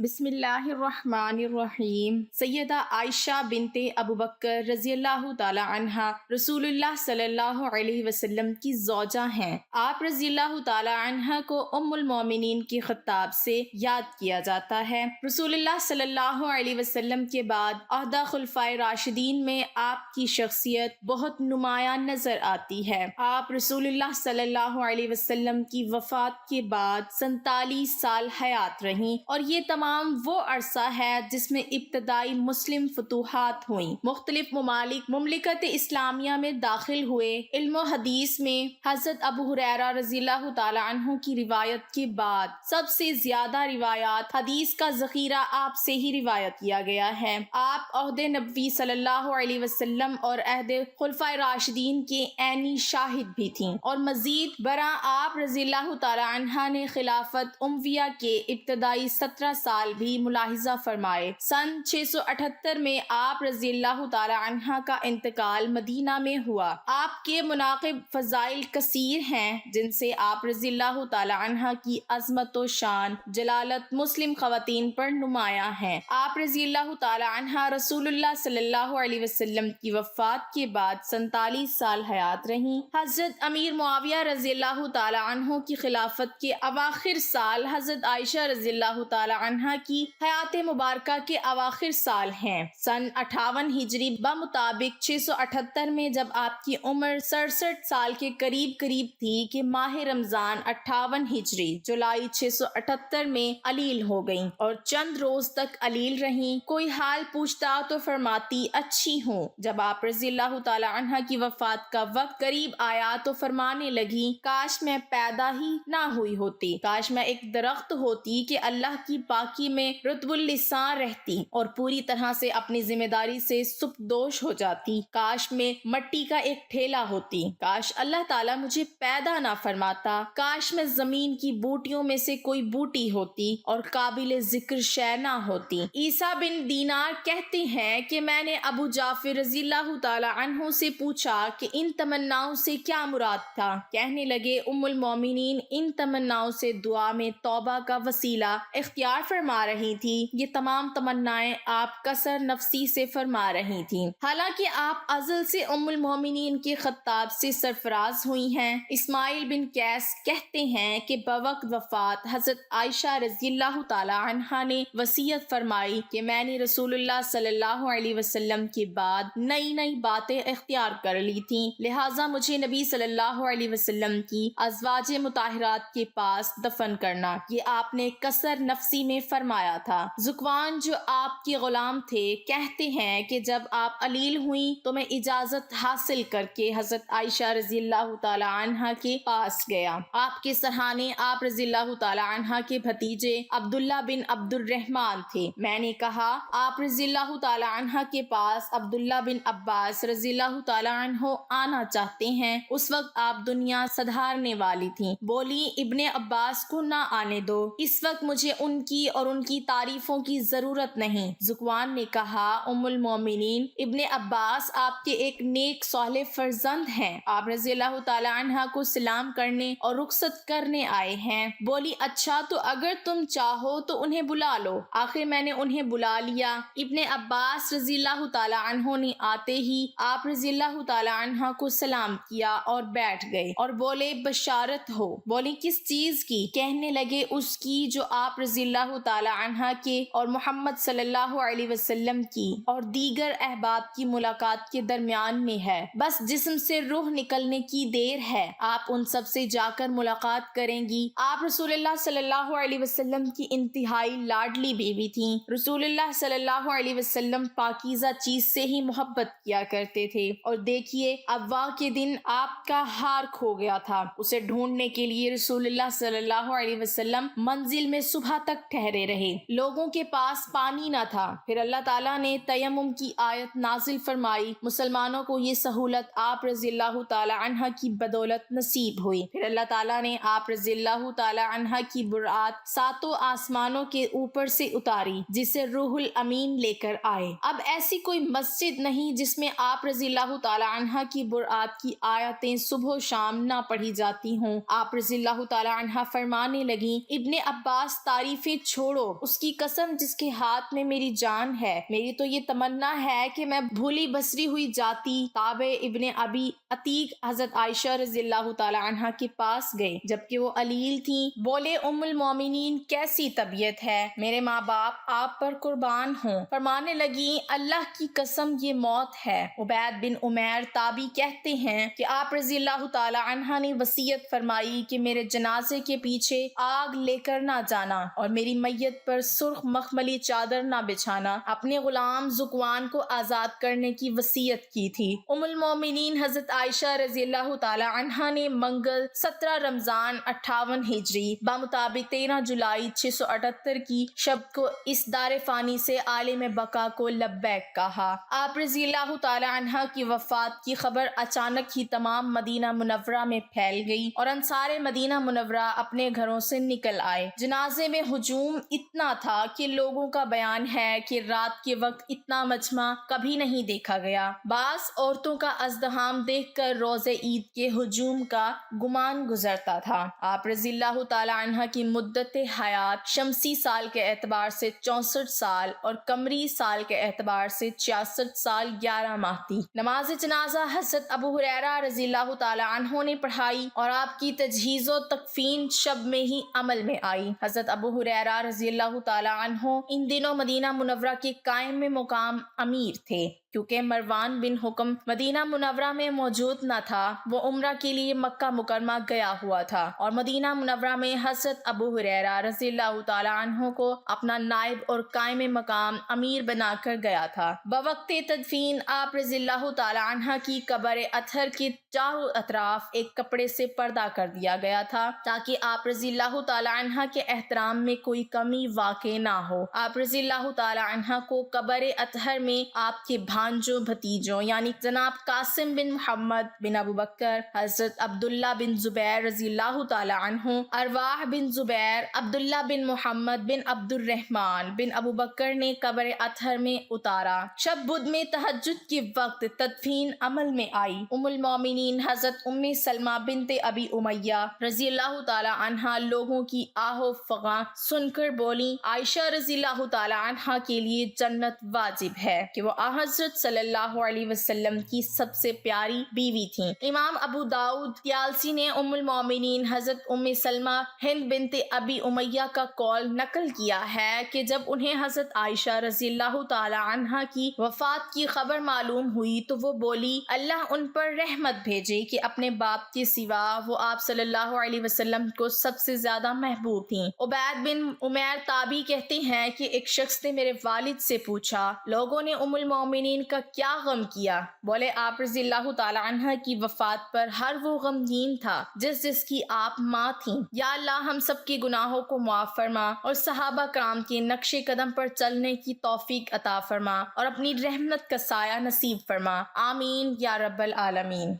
بسم اللہ الرحمن الرحیم۔ سیدہ عائشہ بنت ابو بکر رضی اللہ تعالی عنہا رسول اللہ صلی اللہ علیہ وسلم کی زوجہ ہیں۔ آپ رضی اللہ تعالی عنہا کو ام المومنین کے خطاب سے یاد کیا جاتا ہے۔ رسول اللہ صلی اللہ علیہ وسلم کے بعد عہدہ خلفائے راشدین میں آپ کی شخصیت بہت نمایاں نظر آتی ہے۔ آپ رسول اللہ صلی اللہ علیہ وسلم کی وفات کے بعد 47 سال حیات رہیں، اور یہ تمام وہ عرصہ ہے جس میں ابتدائی مسلم فتوحات ہوئیں، مختلف مملکت اسلامیہ میں داخل ہوئے۔ علم و حدیث میں حضرت ابو ہریرہ رضی اللہ تعالی عنہ کی روایت کے بعد سب سے زیادہ روایات حدیث کا ذخیرہ آپ سے ہی روایت کیا گیا ہے۔ آپ عہد نبوی صلی اللہ علیہ وسلم اور عہد خلفائے راشدین کے عینی شاہد بھی تھیں، اور مزید برآں آپ رضی اللہ تعالی عنہ نے خلافت امویہ کے ابتدائی 17 سال بھی ملاحظہ فرمائے۔ سن 678 میں آپ رضی اللہ تعالی عنہ کا انتقال مدینہ میں ہوا۔ آپ کے مناقب فضائل کثیر ہیں، جن سے آپ رضی اللہ تعالی عنہ کی عظمت و شان جلالت مسلم خواتین پر نمایاں ہیں۔ آپ رضی اللہ تعالی عنہ رسول اللہ صلی اللہ علیہ وسلم کی وفات کے بعد 47 سال حیات رہیں۔ حضرت امیر معاویہ رضی اللہ تعالی عنہ کی خلافت کے اواخر سال حضرت عائشہ رضی اللہ تعالی عنہ کی حیات مبارکہ کے اواخر سال ہیں۔ سن 58 ہجری بمطابق 678 میں جب آپ کی عمر 67 سال کے قریب تھی کہ ماہ رمضان 58 ہجری جولائی 678 میں علیل ہو گئیں، اور چند روز تک علیل رہیں۔ کوئی حال پوچھتا تو فرماتی اچھی ہوں۔ جب آپ رضی اللہ تعالی عنہ کی وفات کا وقت قریب آیا تو فرمانے لگی، کاش میں پیدا ہی نہ ہوئی ہوتی، کاش میں ایک درخت ہوتی کہ اللہ کی پاکی میں رطب اللسان رہتی اور پوری طرح سے اپنی ذمہ داری سے سبکدوش ہو جاتی، کاش میں مٹی کا ایک ٹھیلا ہوتی، کاش اللہ تعالیٰ مجھے پیدا نہ فرماتا، کاش میں زمین کی بوٹیوں میں سے کوئی بوٹی ہوتی اور قابل ذکر شے نہ ہوتی۔ عیسیٰ بن دینار کہتے ہیں کہ میں نے ابو جعفر رضی اللہ تعالی عنہ سے پوچھا کہ ان تمناؤں سے کیا مراد تھا؟ کہنے لگے، ام المومنین ان تمناؤں سے دعا میں توبہ کا وسیلہ اختیار فرما رہی تھی۔ یہ تمام تمنائیں آپ کثر نفسی سے فرما رہی تھیں، حالانکہ آپ ازل سے ام المومنین کے خطاب سے سرفراز ہوئی ہیں۔ اسماعیل بن قیس کہتے ہیں کہ بوقت وفات حضرت عائشہ رضی اللہ تعالی عنہا نے وصیت فرمائی کہ میں نے رسول اللہ صلی اللہ علیہ وسلم کے بعد نئی باتیں اختیار کر لی تھیں، لہٰذا مجھے نبی صلی اللہ علیہ وسلم کی ازواج مطہرات کے پاس دفن کرنا۔ یہ آپ نے کثر نفسی میں فرمایا تھا۔ ذکوان جو آپ کے غلام تھے کہتے ہیں کہ جب آپ علیل ہوئیں تو میں اجازت حاصل کر کے حضرت عائشہ رضی اللہ تعالی عنہا کے پاس گیا۔ آپ کے سرہانے آپ رضی اللہ تعالی عنہا کے بھتیجے عبداللہ بن عبد الرحمن تھے۔ میں نے کہا، آپ رضی اللہ تعالی عنہا کے پاس عبداللہ بن عباس رضی اللہ تعالی عنہ آنا چاہتے ہیں۔ اس وقت آپ دنیا سدھارنے والی تھیں۔ بولی، ابن عباس کو نہ آنے دو، اس وقت مجھے ان کی اور ان کی تعریفوں کی ضرورت نہیں۔ ذکوان نے کہا، ام المومنین، ابن عباس آپ کے ایک نیک صالح فرزند ہیں، آپ رضی اللہ تعالی عنہ کو سلام کرنے اور رخصت کرنے آئے ہیں۔ بولی، اچھا تو اگر تم چاہو تو انہیں بلا لو۔ آخر میں نے انہیں بلا لیا۔ ابن عباس رضی اللہ تعالی عنہ نے آتے ہی آپ رضی اللہ تعالی عنہ کو سلام کیا اور بیٹھ گئے، اور بولے، بشارت ہو۔ بولی، کس چیز کی؟ کہنے لگے، اس کی جو آپ رضی اللہ تعالی عنہ کے اور محمد صلی اللہ علیہ وسلم کی اور دیگر احباب کی ملاقات کے درمیان میں ہے، بس جسم سے روح نکلنے کی دیر ہے، آپ ان سب سے جا کر ملاقات کریں گی۔ آپ رسول اللہ صلی اللہ علیہ وسلم کی انتہائی لاڈلی بیوی تھیں۔ رسول اللہ صلی اللہ علیہ وسلم پاکیزہ چیز سے ہی محبت کیا کرتے تھے، اور دیکھیے ابوا کے دن آپ کا ہار کھو گیا تھا۔ اسے ڈھونڈنے کے لیے رسول اللہ صلی اللہ علیہ وسلم منزل میں صبح تک ٹھہرے رہے، لوگوں کے پاس پانی نہ تھا۔ پھر اللہ تعالیٰ نے تیمم کی آیت نازل فرمائی، مسلمانوں کو یہ سہولت آپ رضی اللہ تعالی عنہ کی بدولت نصیب ہوئی۔ پھر اللہ تعالیٰ نے آپ رضی اللہ تعالی عنہ کی برات ساتوں آسمانوں کے اوپر سے اتاری، جسے روح الامین لے کر آئے۔ اب ایسی کوئی مسجد نہیں جس میں آپ رضی اللہ تعالی عنہ کی برات کی آیتیں صبح و شام نہ پڑھی جاتی ہوں۔ آپ رضی اللہ تعالی عنہ فرمانے لگیں، ابن عباس تعریفیں چھوڑ چھوڑو، اس کی قسم جس کے ہاتھ میں میری جان ہے، میری تو یہ تمنا ہے کہ میں بھولی بسری ہوئی جاتی تابع ابن ابی عتیق حضرت عائشہ رضی اللہ تعالی عنہ کے پاس گئے جبکہ وہ علیل تھیں۔ بولے ام المومنین کیسی طبیعت ہے؟ میرے ماں باپ آپ پر قربان ہوں۔ فرمانے لگی اللہ کی قسم یہ موت ہے۔ عبید بن عمیر تابعی کہتے ہیں کہ آپ رضی اللہ تعالی عنہ نے وصیت فرمائی کہ میرے جنازے کے پیچھے آگ لے کر نہ جانا اور میری میت پر سرخ مخملی چادر نہ بچھانا، اپنے غلام ذکوان کو آزاد کرنے کی وصیت کی تھی۔ ام المومنین حضرت عائشہ رضی اللہ تعالی عنہ نے منگل 17 رمضان 58 ہجری بمطابق 13 جولائی 678 کی شب کو اس دار فانی سے عالم بقا کو لبیک کہا۔ آپ رضی اللہ تعالی عنہ کی وفات کی خبر اچانک ہی تمام مدینہ منورہ میں پھیل گئی اور انصار مدینہ منورہ اپنے گھروں سے نکل آئے۔ جنازے میں ہجوم اتنا تھا کہ لوگوں کا بیان ہے کہ رات کے وقت اتنا مجمع کبھی نہیں دیکھا گیا۔ بعض عورتوں کا ازدحام دیکھ کر روز عید کے ہجوم کا گمان گزرتا تھا۔ آپ رضی اللہ تعالی عنہ کی مدت حیات شمسی سال کے اعتبار سے 64 سال اور قمری سال کے اعتبار سے 66 سال 11 ماہ تھی۔ نماز جنازہ حضرت ابو ہریرہ رضی اللہ تعالی عنہ نے پڑھائی اور آپ کی تجہیز و تکفین شب میں ہی عمل میں آئی۔ حضرت ابو ہریرہ رضی اللہ تعالی عنہ ان دنوں مدینہ منورہ کے قائم مقام امیر تھے۔ کیونکہ مروان بن حکم مدینہ منورہ میں موجود نہ تھا، وہ عمرہ کے لیے مکہ مکرمہ گیا ہوا تھا اور مدینہ منورہ میں حضرت ابو ہریرہ رضی اللہ تعالی عنہ کو اپنا نائب اور قائم مقام امیر بنا کر گیا تھا۔ بوقت تدفین آپ رضی اللہ تعالی عنہ کی قبر اطہر کے چاروں اطراف ایک کپڑے سے پردہ کر دیا گیا تھا تاکہ آپ رضی اللہ تعالی عنہ کے احترام میں کوئی کمی واقع نہ ہو۔ آپ رضی اللہ تعالی عنہ کو قبر اطہر میں آپ کے بھانجوں بھتیجوں یعنی جناب قاسم بن محمد بن ابو بکر، حضرت عبداللہ بن زبیر رضی اللہ تعالی عنہ، ارواح بن زبیر، عبداللہ بن محمد بن عبد الرحمن بن ابو بکر نے قبر اطہر میں اتارا۔ شب بدھ میں تہجد کے وقت تدفین عمل میں آئی۔ ام المومنین حضرت ام سلمہ بنت ابی امیہ رضی اللہ تعالی عنہا لوگوں کی آہ و فغاں سن کر بولی عائشہ رضی اللہ تعالی عنہا کے لیے جنت واجب ہے کہ وہ حضرت صلی اللہ علیہ وسلم کی سب سے پیاری بیوی تھیں۔ امام ابو داؤد طیالسی نے ام المومنین حضرت ام سلمہ ہند بنت ابی امیہ کا قول نقل کیا ہے کہ جب انہیں حضرت عائشہ رضی اللہ تعالی عنہا کی وفات کی خبر معلوم ہوئی تو وہ بولی اللہ ان پر رحمت بھیجے کہ اپنے باپ کے سوا وہ آپ صلی اللہ علیہ وسلم کو سب سے زیادہ محبوب تھیں۔ عبید بن عمیر تابعی کہتے ہیں کہ ایک شخص نے میرے والد سے پوچھا لوگوں نے ام المومنین کا کیا غم کیا؟ بولے آپ رضی اللہ تعالی عنہ کی وفات پر ہر وہ غمگین تھا جس کی آپ ماں تھیں۔ یا اللہ ہم سب کے گناہوں کو معاف فرما اور صحابہ کرام کے نقش قدم پر چلنے کی توفیق عطا فرما اور اپنی رحمت کا سایہ نصیب فرما، آمین یا رب العالمین۔